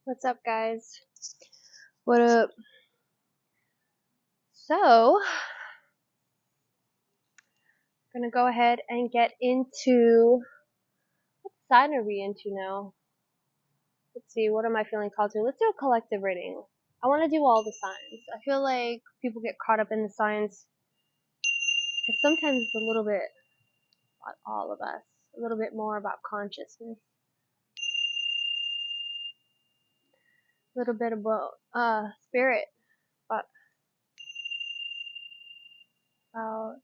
What's up, guys? What up? So, gonna go ahead and get into what sign are we into now? Let's see, what am I feeling called to? Let's do a collective reading. I want to do all the signs. I feel like people get caught up in the signs. It's sometimes a little bit, not all of us, a little bit more about consciousness. A little bit about spirit, but about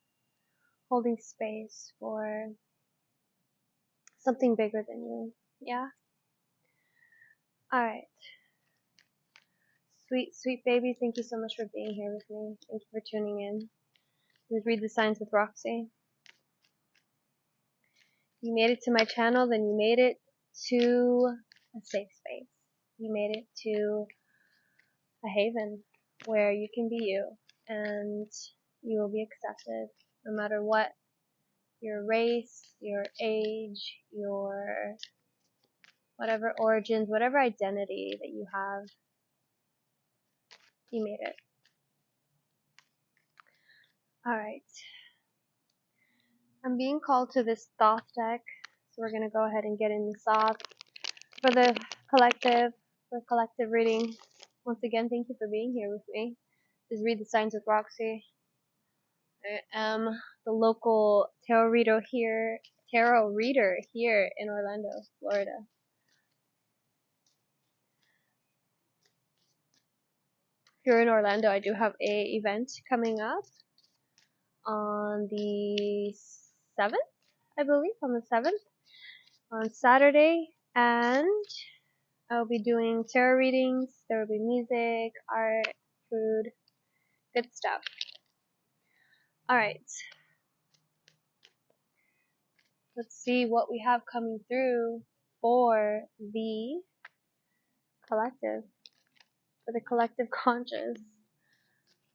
holding space for something bigger than you. Yeah? Alright. Sweet, sweet baby, thank you so much for being here with me. Thank you for tuning in. This is Read the Signs with Roxy. You made it to my channel, then you made it to a safe space. You made it to a haven where you can be you and you will be accepted no matter what your race, your age, your whatever origins, whatever identity that you have. You made it. Alright. I'm being called to this Thoth deck, so we're going to go ahead and get in this off. For the collective reading, once again, thank you for being here with me. This is Read the Signs with Roxy. I am the local tarot reader here in Orlando, Florida. If you're in Orlando, I do have a event coming up on the 7th, I believe, on the 7th, on Saturday, and I'll be doing tarot readings. There will be music, art, food, good stuff. Alright. Let's see what we have coming through for the collective. For the collective conscious.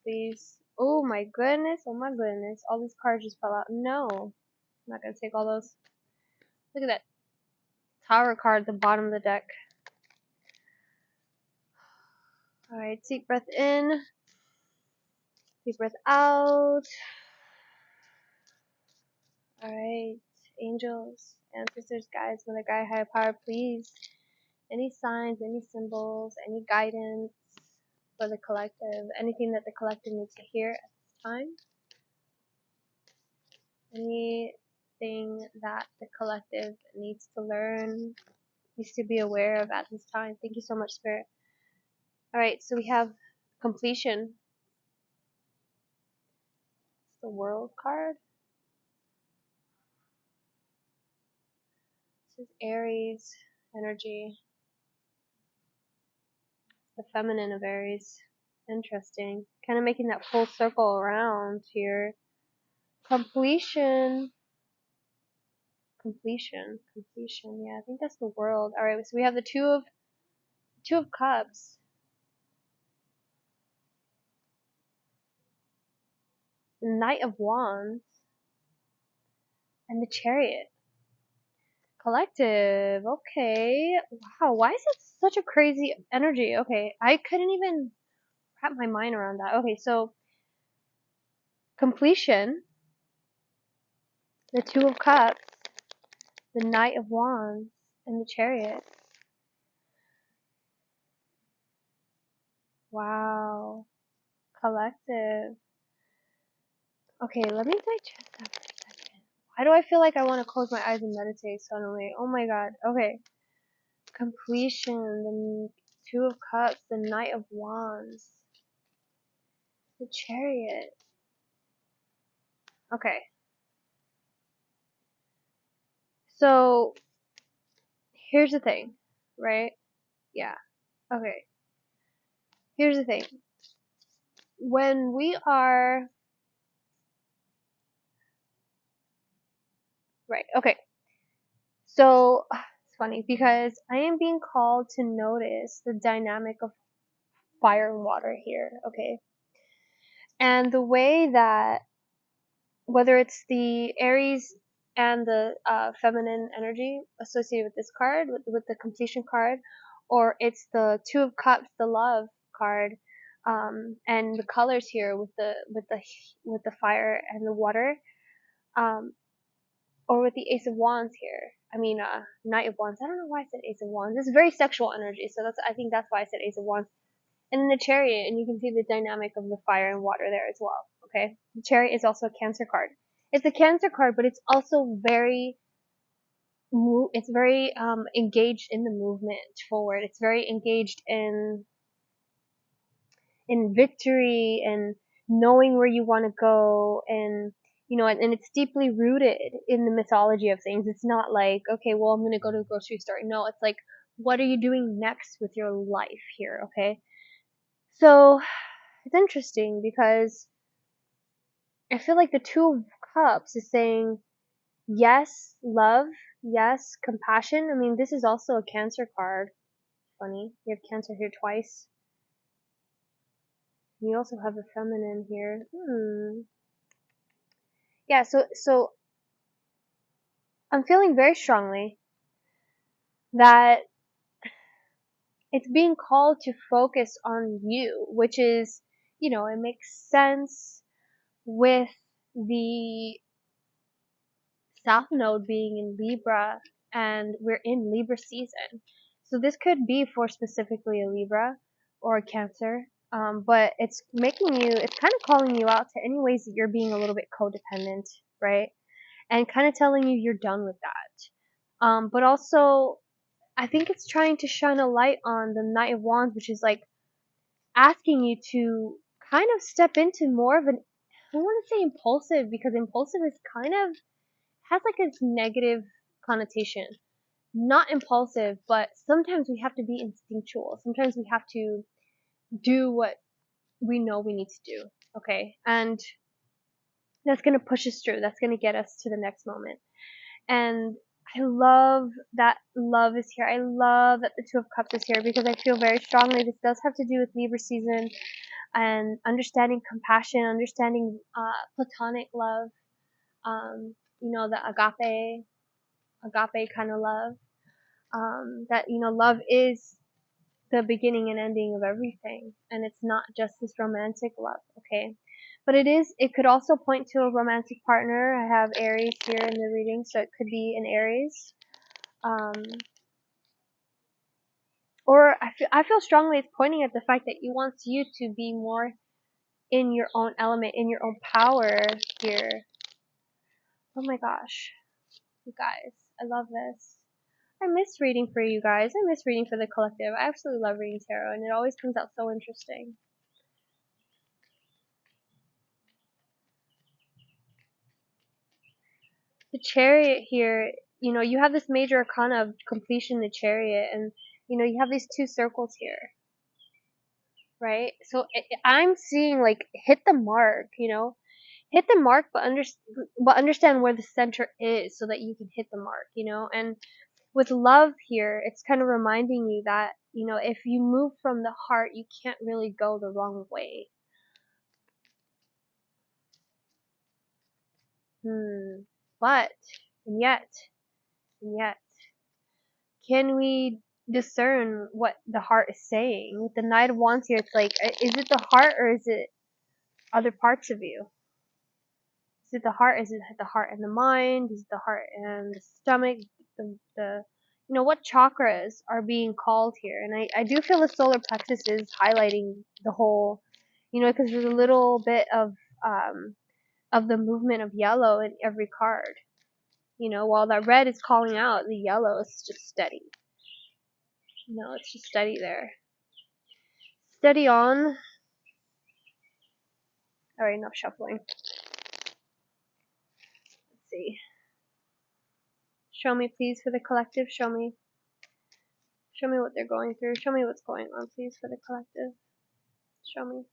Please. Oh my goodness. Oh my goodness. All these cards just fell out. No. I'm not going to take all those. Look at that Tower card at the bottom of the deck. Alright. Deep breath in. Deep breath out. Alright. Angels, ancestors, guides, mother, guide, higher power, please. Any signs, any symbols, any guidance for the collective, anything that the collective needs to hear at this time, anything that the collective needs to learn, needs to be aware of at this time. Thank you so much, Spirit. Alright, so we have completion. It's the World card. This is Aries energy. The feminine of Aries. Interesting. Kind of making that full circle around here. Completion. Yeah, I think that's the World. All right, so we have the two of Cups, the Knight of Wands, and the Chariot. Collective. Okay. Wow. Why is it such a crazy energy? Okay, I couldn't even wrap my mind around that. Okay, so completion, the Two of Cups, the Knight of Wands, and the Chariot. Wow. Collective. Okay, let me digest that for a second. Why do I feel like I want to close my eyes and meditate suddenly? Oh my god. Okay. Completion, the Two of Cups, the Knight of Wands, the Chariot. Okay. So, here's the thing, right? Yeah. Okay. Here's the thing. When we are... Right, okay. So, it's funny because I am being called to notice the dynamic of fire and water here, okay? And the way that, whether it's the Aries and the feminine energy associated with this card, with the completion card, or it's the Two of Cups, the Love card, and the colors here with the fire and the water, or with the Ace of Wands here. I mean, Knight of Wands. I don't know why I said Ace of Wands. It's very sexual energy, so I think that's why I said Ace of Wands. And then the Chariot, and you can see the dynamic of the fire and water there as well. Okay, the Chariot is also a Cancer card. It's a Cancer card, but it's also very engaged in the movement forward. It's very engaged in victory and knowing where you want to go, and and it's deeply rooted in the mythology of things. It's not like, okay, well, I'm going to go to the grocery store. No, it's like, what are you doing next with your life here? Okay, so it's interesting because I feel like the Two of Cups is saying yes, love, yes, compassion. I mean, this is also a Cancer card. Funny, you have Cancer here twice. You also have the feminine here. Yeah, so I'm feeling very strongly that it's being called to focus on you, which is, it makes sense with the South Node being in Libra, and we're in Libra season. So this could be for specifically a Libra or a Cancer, but it's kind of calling you out to any ways that you're being a little bit codependent, right? And kind of telling you you're done with that. But also, I think it's trying to shine a light on the Knight of Wands, which is like asking you to kind of step into more of an, I don't want to say impulsive, because impulsive is kind of, has like a negative connotation. Not impulsive, but sometimes we have to be instinctual. Sometimes we have to do what we know we need to do, okay? And that's going to push us through. That's going to get us to the next moment. And I love that love is here. I love that the Two of Cups is here, because I feel very strongly this does have to do with Libra season and understanding compassion, understanding platonic love, the agape kind of love. That, love is the beginning and ending of everything, and it's not just this romantic love, okay? But it could also point to a romantic partner. I have Aries here in the reading, so it could be an Aries. Or I feel strongly it's pointing at the fact that he wants you to be more in your own element, in your own power here. Oh my gosh. You guys, I love this. I miss reading for you guys. I miss reading for the collective. I absolutely love reading tarot, and it always comes out so interesting. The Chariot here, you have this major arcana of completion, the Chariot, and you have these two circles here, right? So I'm seeing like hit the mark, hit the mark, but understand where the center is so that you can hit the mark, and with love here, it's kind of reminding you that, if you move from the heart, you can't really go the wrong way. But, and yet, can we discern what the heart is saying? With the Knight of Wands here, it's like, is it the heart or is it other parts of you? Is it the heart? Is it the heart and the mind? Is it the heart and the stomach? What chakras are being called here? And I do feel the solar plexus is highlighting the whole, because there's a little bit of the movement of yellow in every card. While that red is calling out, the yellow is just steady. It's just steady there. Steady on. Alright, enough shuffling. Let's see. Show me, please, for the collective. Show me. Show me what they're going through. Show me what's going on, please, for the collective. Show me.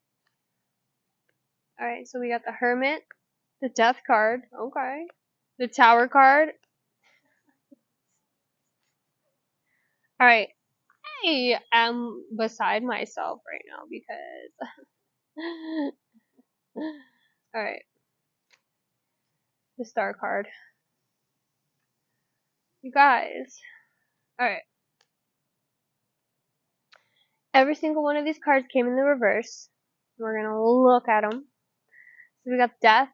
Alright, so we got the Hermit, the Death card. Okay. The Tower card. Alright. I am beside myself right now because... Alright. The Star card. You guys. Alright. every single one of these cards came in the reverse. We're going to look at them. So we got Death.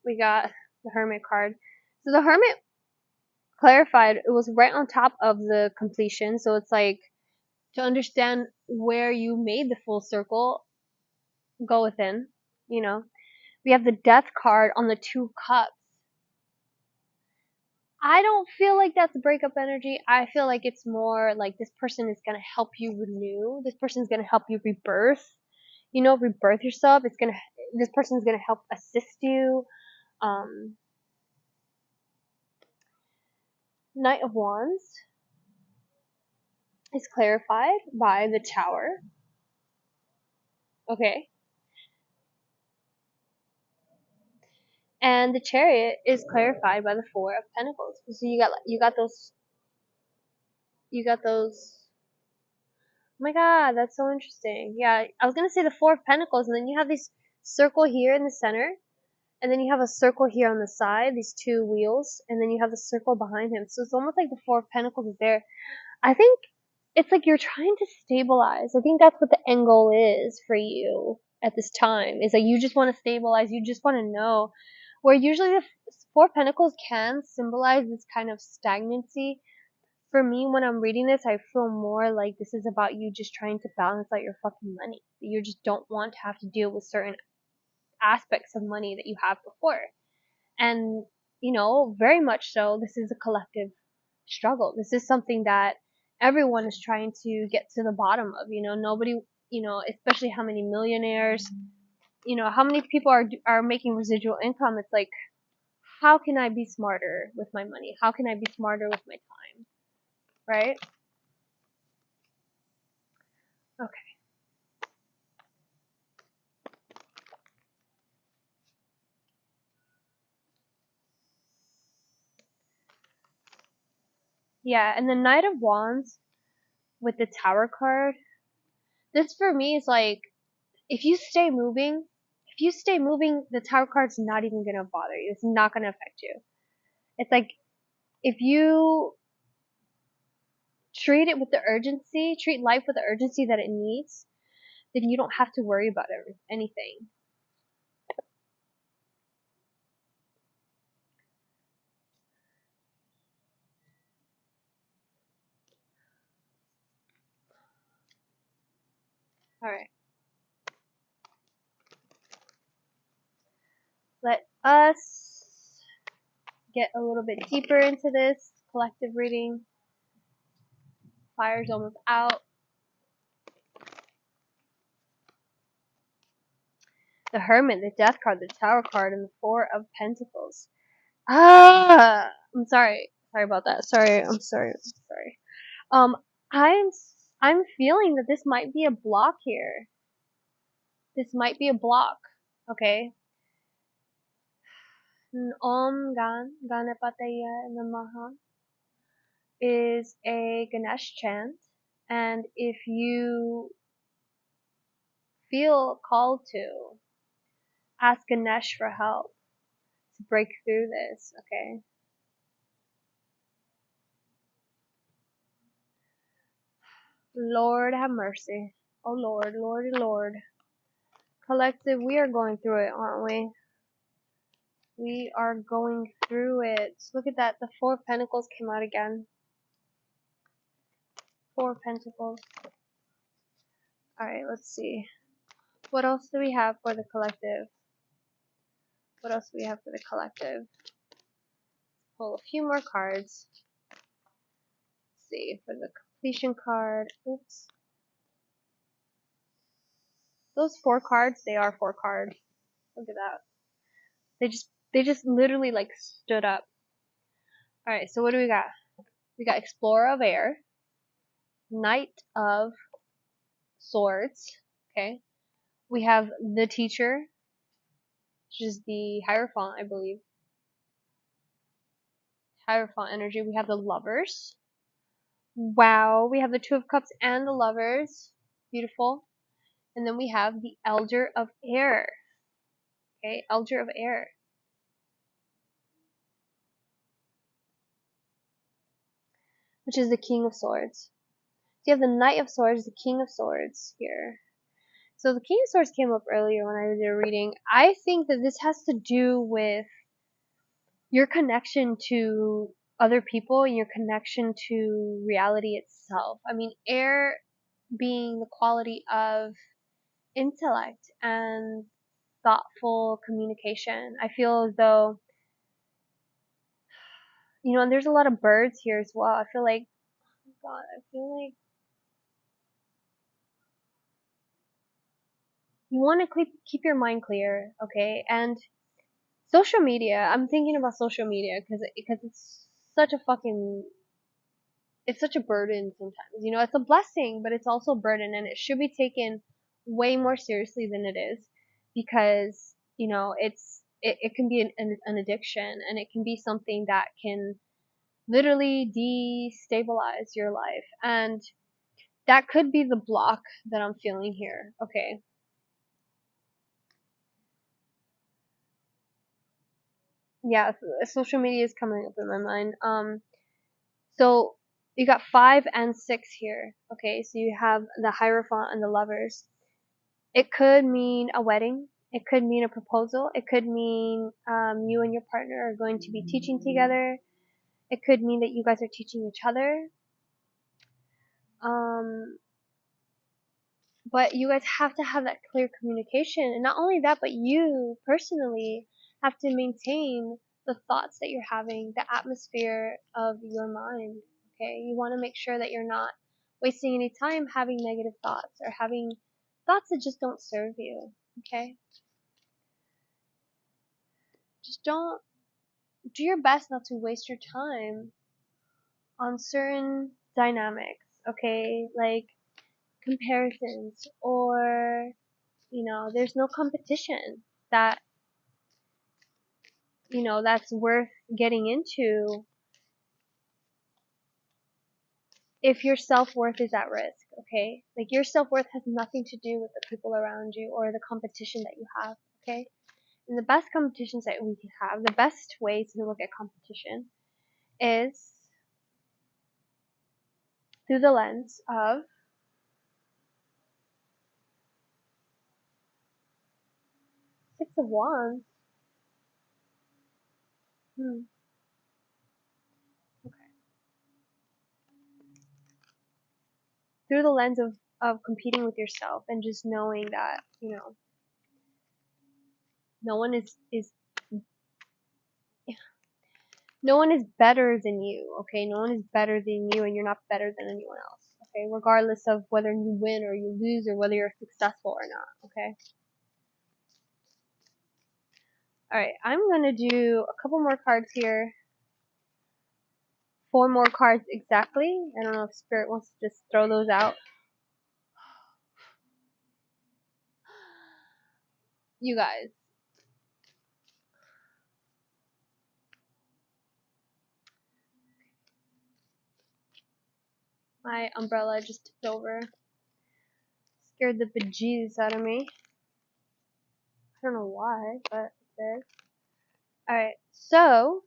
We got the Hermit card. So the Hermit clarified, it was right on top of the completion. So it's like, to understand where you made the full circle, go within, you know. We have the Death card on the 2 cups. I don't feel like that's breakup energy. I feel like it's more like this person is going to help you renew. This person is going to help you rebirth. You know, rebirth yourself. This person is going to help assist you. Knight of Wands is clarified by the Tower. Okay. And the Chariot is clarified by the 4 of Pentacles. So you got those. Oh my god, that's so interesting. Yeah, I was gonna say the 4 of Pentacles, and then you have this circle here in the center, and then you have a circle here on the side, these 2 wheels, and then you have the circle behind him. So it's almost like the 4 of Pentacles is there. I think it's like you're trying to stabilize. I think that's what the end goal is for you at this time. Is like you just want to stabilize. You just want to know. Where usually the 4 of Pentacles can symbolize this kind of stagnancy. For me, when I'm reading this, I feel more like this is about you just trying to balance out your fucking money. You just don't want to have to deal with certain aspects of money that you have before. And, you know, very much so, this is a collective struggle. This is something that everyone is trying to get to the bottom of. You know, nobody, you know, especially how many millionaires, you know, how many people are making residual income. It's like, how can I be smarter with my money? How can I be smarter with my time? Right? Okay. Yeah, and the Knight of Wands with the Tower card, this for me is like, if you stay moving, the Tower card's not even gonna bother you. It's not gonna affect you. It's like, if you treat it with the urgency, treat life with the urgency that it needs, then you don't have to worry about anything. Alright. Let us get a little bit deeper into this collective reading. Fire's almost out. The Hermit, the Death card, the Tower card, and the 4 of Pentacles. I'm sorry. Sorry about that. I'm sorry. Um, I'm feeling that this might be a block here. This might be a block. Okay. Om Ganapataya Namaha is a Ganesh chant, and if you feel called to, ask Ganesh for help to break through this, okay? Lord have mercy. Oh Lord, Lordy Lord. Collective, we are going through it, aren't we? We are going through it. Look at that. The 4 of Pentacles came out again. 4 of Pentacles. Alright, let's see. What else do we have for the collective? Let's pull a few more cards. Let's see. For the completion card. Oops. Those 4 cards, they are 4 cards. Look at that. They just literally like stood up. Alright, so what do we got? We got Explorer of Air. Knight of Swords. Okay. We have the Teacher, which is the Hierophant, I believe. Hierophant energy. We have the Lovers. Wow. We have the 2 of Cups and the Lovers. Beautiful. And then we have the Elder of Air. Okay, Elder of Air. Which is the King of Swords. you have the Knight of Swords, the King of Swords here. So the King of Swords came up earlier when I did a reading. I think that this has to do with your connection to other people and your connection to reality itself. I mean, air being the quality of intellect and thoughtful communication. I feel as though, and there's a lot of birds here as well. I feel like, oh God, I feel like you want to keep your mind clear, okay? And social media, I'm thinking about social media because it's such a fucking, it's such a burden sometimes. It's a blessing, but it's also a burden, and it should be taken way more seriously than it is, because it can be an addiction, and it can be something that can literally destabilize your life, and that could be the block that I'm feeling here. Okay. Yeah, social media is coming up in my mind. So you got 5 and 6 here. Okay, so you have the Hierophant and the Lovers. It could mean a wedding. It could mean a proposal. It could mean you and your partner are going to be teaching together. It could mean that you guys are teaching each other. But you guys have to have that clear communication. And not only that, but you personally have to maintain the thoughts that you're having, the atmosphere of your mind. Okay? You want to make sure that you're not wasting any time having negative thoughts or having thoughts that just don't serve you. Okay? Just don't do your best not to waste your time on certain dynamics. Okay? Like comparisons, or there's no competition that that's worth getting into if your self-worth is at risk. Okay, like your self-worth has nothing to do with the people around you or the competition that you have. Okay, and the best competitions that we can have, the best way to look at competition is through the lens of Six of Wands. Okay. Through the lens of competing with yourself and just knowing that no one is no one is better than you. Okay, no one is better than you, and you're not better than anyone else. Okay, regardless of whether you win or you lose, or whether you're successful or not. Okay. All right, I'm gonna do a couple more cards here. 4 more cards exactly. I don't know if Spirit wants to just throw those out. You guys. My umbrella just tipped over. Scared the bejesus out of me. I don't know why, but it did. Alright, so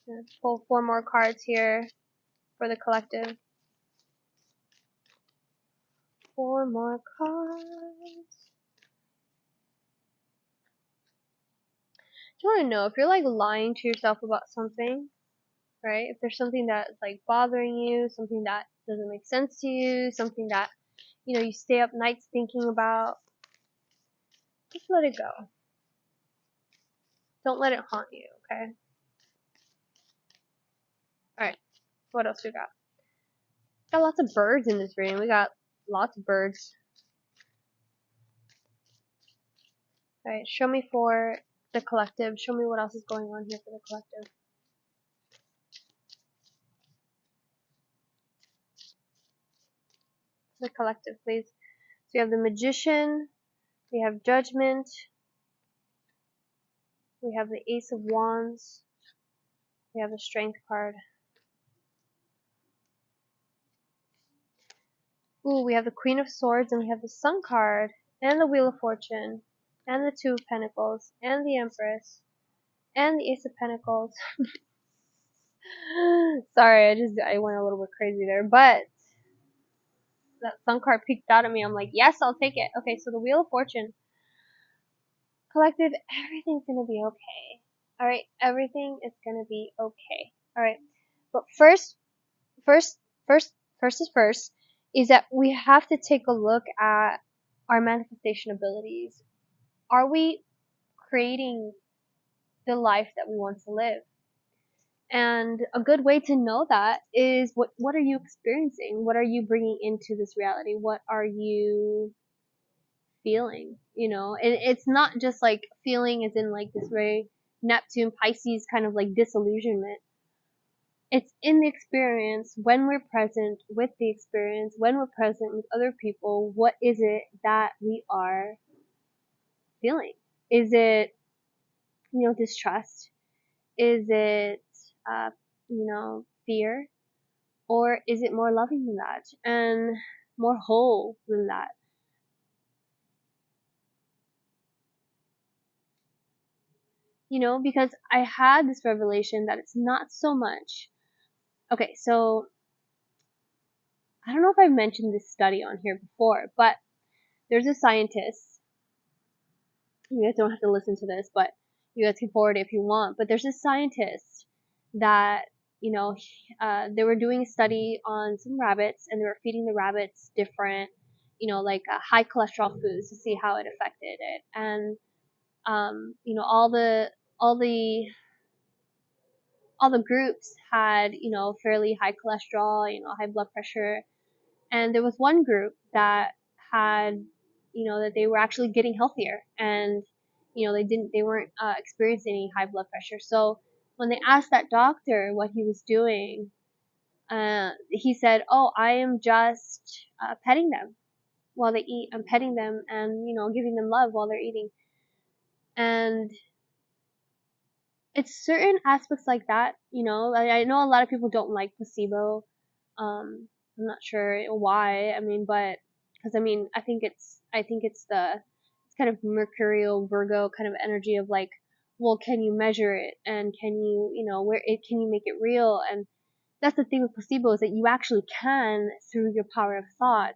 let's pull 4 more cards here for the collective. 4 more cards. You want to know if you're like lying to yourself about something, right? If there's something that's like bothering you, something that doesn't make sense to you, something that you stay up nights thinking about, just let it go. Don't let it haunt you, okay? Alright, what else we got? Got lots of birds in this reading. We got lots of birds. Alright, show me for the collective. Show me what else is going on here for the collective. The collective, please. So we have the Magician, we have Judgment, we have the Ace of Wands, we have the Strength card. Ooh, we have the Queen of Swords, and we have the Sun card, and the Wheel of Fortune, and the Two of Pentacles, and the Empress, and the Ace of Pentacles. Sorry, I went a little bit crazy there, but that sun card peeked out at me. I'm like, yes, I'll take it. Okay, so the Wheel of Fortune. Collective, everything's gonna be okay. Alright, everything is gonna be okay. Alright, but first, first is that we have to take a look at our manifestation abilities. Are we creating the life that we want to live? And a good way to know that is what are you experiencing? What are you bringing into this reality? What are you feeling? You know, and it's not just like feeling as in like this very Neptune Pisces kind of like disillusionment. It's in the experience, when we're present with the experience, when we're present with other people, what is it that we are feeling? Is it, distrust? Is it, fear? Or is it more loving than that and more whole than that? Because I had this revelation that it's not so much. Okay, so I don't know if I mentioned this study on here before, but there's a scientist. You guys don't have to listen to this, but you guys can forward it if you want. But there's a scientist that, they were doing a study on some rabbits, and they were feeding the rabbits different, like high cholesterol foods to see how it affected it. And, all the all the groups had, fairly high cholesterol, high blood pressure, and there was one group that had, that they were actually getting healthier, and they weren't experiencing any high blood pressure. So when they asked that doctor what he was doing, he said, "Oh, I am just petting them while they eat. I'm petting them and giving them love while they're eating." And it's certain aspects like that, I know a lot of people don't like placebo. I'm not sure why. I mean, but because it's kind of Mercurial Virgo kind of energy of like, well, can you measure it, and can you, can you make it real? And that's the thing with placebo, is that you actually can, through your power of thought.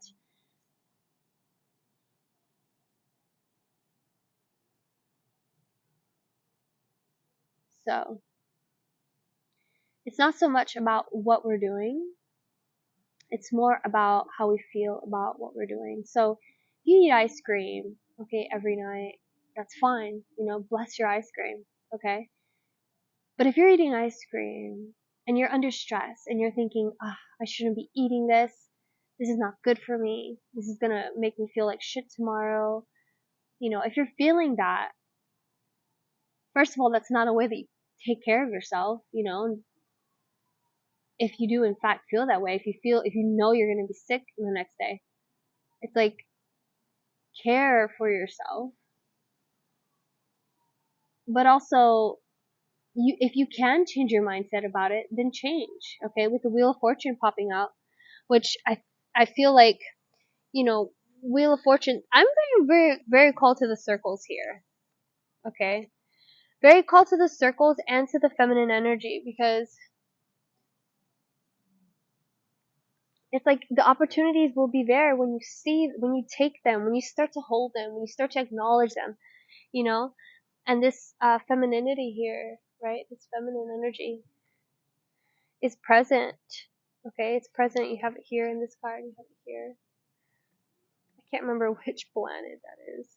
So it's not so much about what we're doing. It's more about how we feel about what we're doing. So if you eat ice cream, okay, every night, that's fine. Bless your ice cream, okay? But if you're eating ice cream and you're under stress and you're thinking, I shouldn't be eating this. This is not good for me. This is gonna make me feel like shit tomorrow. If you're feeling that, first of all, that's not a way that you take care of yourself. If you do in fact feel that way, if you know you're gonna be sick the next day, it's like, care for yourself. But also, if you can change your mindset about it, then change. Okay, with the Wheel of Fortune popping out, which I feel like, Wheel of Fortune. I'm very very very called to the circles here. Okay, very called to the circles and to the feminine energy, because it's like the opportunities will be there when you take them, when you start to hold them, when you start to acknowledge them, you know. And this femininity here, right? This feminine energy is present. Okay, it's present. You have it here in this card. You have it here. I can't remember which planet that is.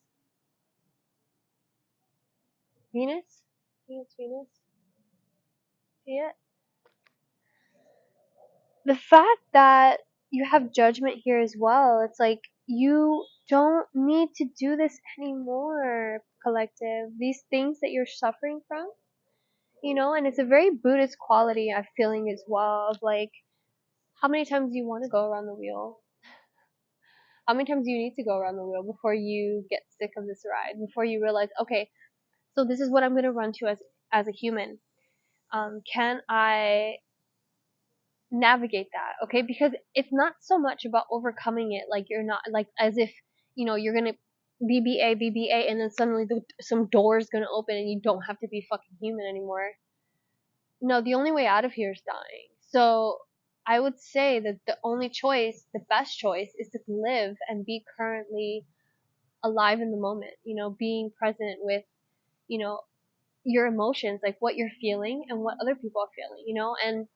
Venus? I think it's Venus. See it? The fact that you have Judgment here as well, it's like, you don't need to do this anymore, collective. These things that you're suffering from, and it's a very Buddhist quality I'm feeling as well, of like, how many times do you want to go around the wheel? How many times do you need to go around the wheel before you get sick of this ride? Before you realize, okay, so this is what I'm going to run to as a human. Can I navigate that? Okay, because it's not so much about overcoming it. Like, you're not like, as if you're going to BBA, and then suddenly some door's going to open and you don't have to be fucking human anymore. no, the only way out of here is dying. So I would say that the only choice, the best choice, is to live and be currently alive in the moment, being present with, you know, your emotions, like what you're feeling and what other people are feeling, and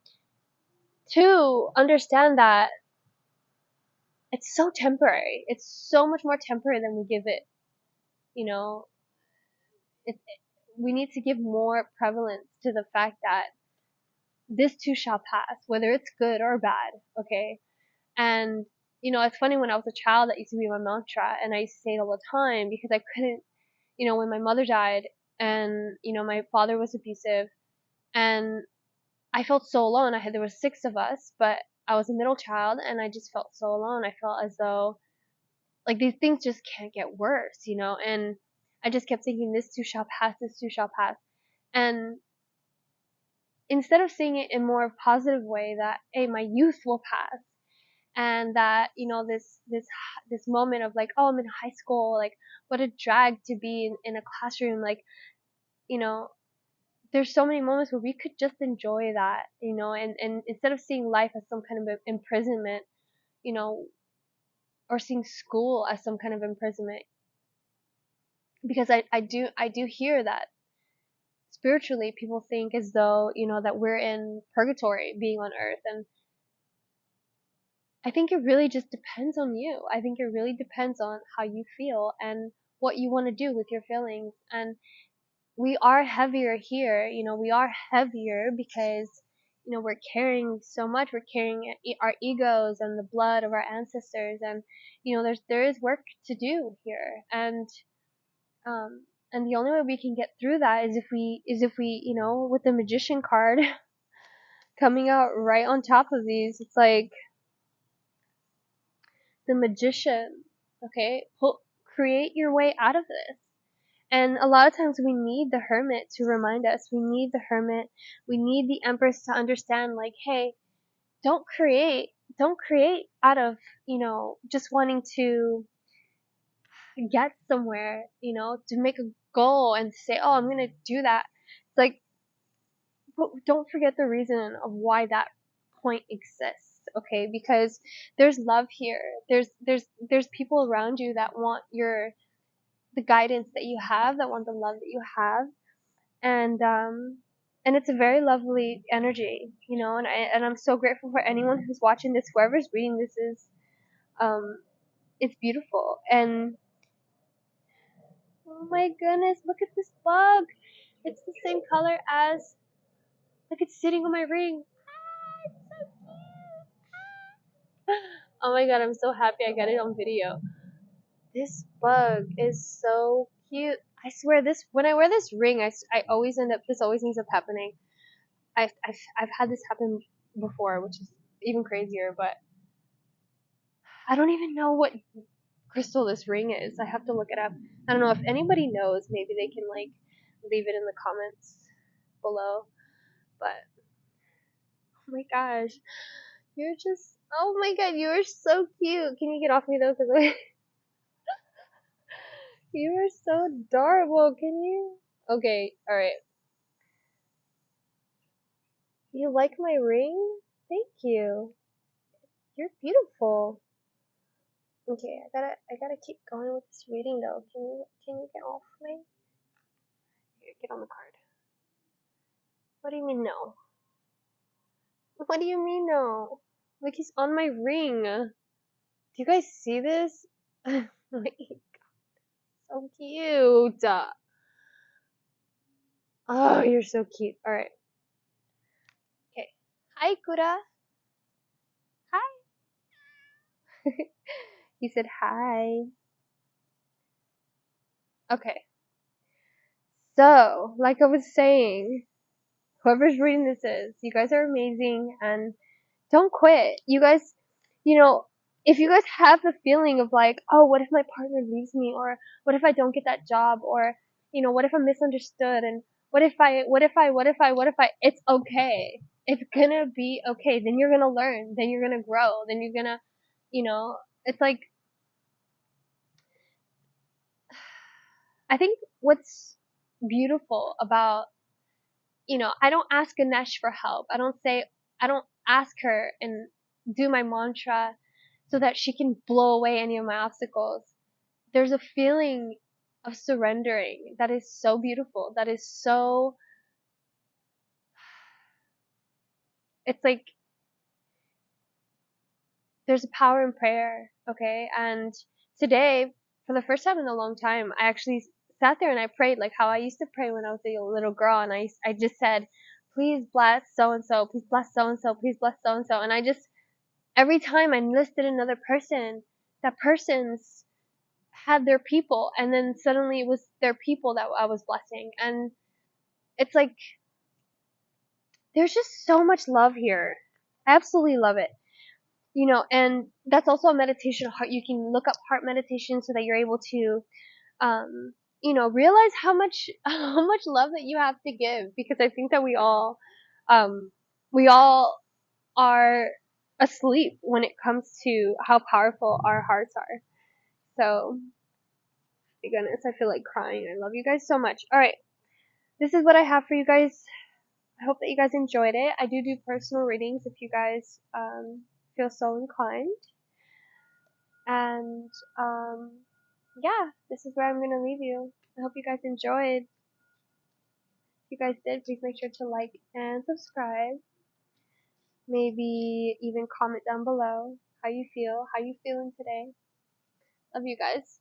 to understand that it's so temporary. It's so much more temporary than we give it, you know, it, we need to give more prevalence to the fact that this too shall pass, whether it's good or bad, okay? And, it's funny, when I was a child, that used to be my mantra, and I used to say it all the time because I couldn't, when my mother died and, my father was abusive and I felt so alone. There were 6 of us, but I was a middle child and I just felt so alone. I felt as though, like, these things just can't get worse, and I just kept thinking, this too shall pass, this too shall pass. And instead of seeing it in more of a positive way, that, hey, my youth will pass, and that, this moment of, like, oh, I'm in high school, like, what a drag to be in a classroom, like, you know there's so many moments where we could just enjoy that, and instead of seeing life as some kind of imprisonment, you know or seeing school as some kind of imprisonment, because I do hear that spiritually people think as though, that we're in purgatory being on earth, and I think it really just depends on you. I think it really depends on how you feel and what you want to do with your feelings. And we are heavier here, we are heavier because, we're carrying so much. We're carrying our egos and the blood of our ancestors, and, there is work to do here. And the only way we can get through that is if we, with the magician card coming out right on top of these, it's like the magician, okay? Create your way out of this. And a lot of times we need the hermit to remind us. We need the hermit. We need the empress to understand, like, hey, don't create out of, just wanting to get somewhere, to make a goal and say, oh, I'm going to do that. It's like, but don't forget the reason of why that point exists, okay? Because there's love here. There's people around you that want the guidance that you have, that want the love that you have, and it's a very lovely energy, and I'm so grateful for anyone who's watching this, whoever's reading this is, it's beautiful. And oh my goodness, look at this bug. It's the same color as, like, it's sitting on my ring. Ah, it's so cute. Oh my god, I'm so happy I got it on video. This bug is so cute. I swear, when I wear this ring, I always this always ends up happening. I've had this happen before, which is even crazier, but I don't even know what crystal this ring is. I have to look it up. I don't know if anybody knows. Maybe they can, like, leave it in the comments below. But oh my gosh, oh my god, you are so cute. Can you get off me though? Cause you are so adorable. Can you? Okay, all right. You like my ring? Thank you. You're beautiful. Okay, I gotta keep going with this reading though. Can you get off me? Here, get on the card. What do you mean no? What do you mean no? Like, he's on my ring. Do you guys see this? Like, so cute. Oh, you're so cute. Alright. Okay. Hi, Kura. Hi. He said hi. Okay. So, like I was saying, whoever's reading this is, you guys are amazing, and don't quit. You guys, if you guys have the feeling of, like, oh, what if my partner leaves me, or what if I don't get that job, or, what if I'm misunderstood, and what if I, it's okay. It's gonna be okay. Then you're gonna learn. Then you're gonna grow. Then you're gonna, it's like, I think what's beautiful about, I don't ask Ganesh for help. I don't ask her and do my mantra so that she can blow away any of my obstacles. There's a feeling of surrendering that is so beautiful. That is so, it's like, there's a power in prayer, okay? And today, for the first time in a long time, I actually sat there and I prayed like how I used to pray when I was a little girl, and I just said, please bless so and so, please bless so and so, please bless so and so, and I just, every time I listed another person, that person's had their people, and then suddenly it was their people that I was blessing, and it's like, there's just so much love here. I absolutely love it. And that's also a meditation. You can look up heart meditation so that you're able to, realize how much love that you have to give, because I think that um, we all are asleep when it comes to how powerful our hearts are. So, my goodness, I feel like crying. I love you guys so much. All right, this is what I have for you guys. I hope that you guys enjoyed it. I do personal readings if you guys feel so inclined. And yeah, this is where I'm gonna leave you. I hope you guys enjoyed. If you guys did, please make sure to like and subscribe. Maybe even comment down below how you feel, how you feeling today. Love you guys.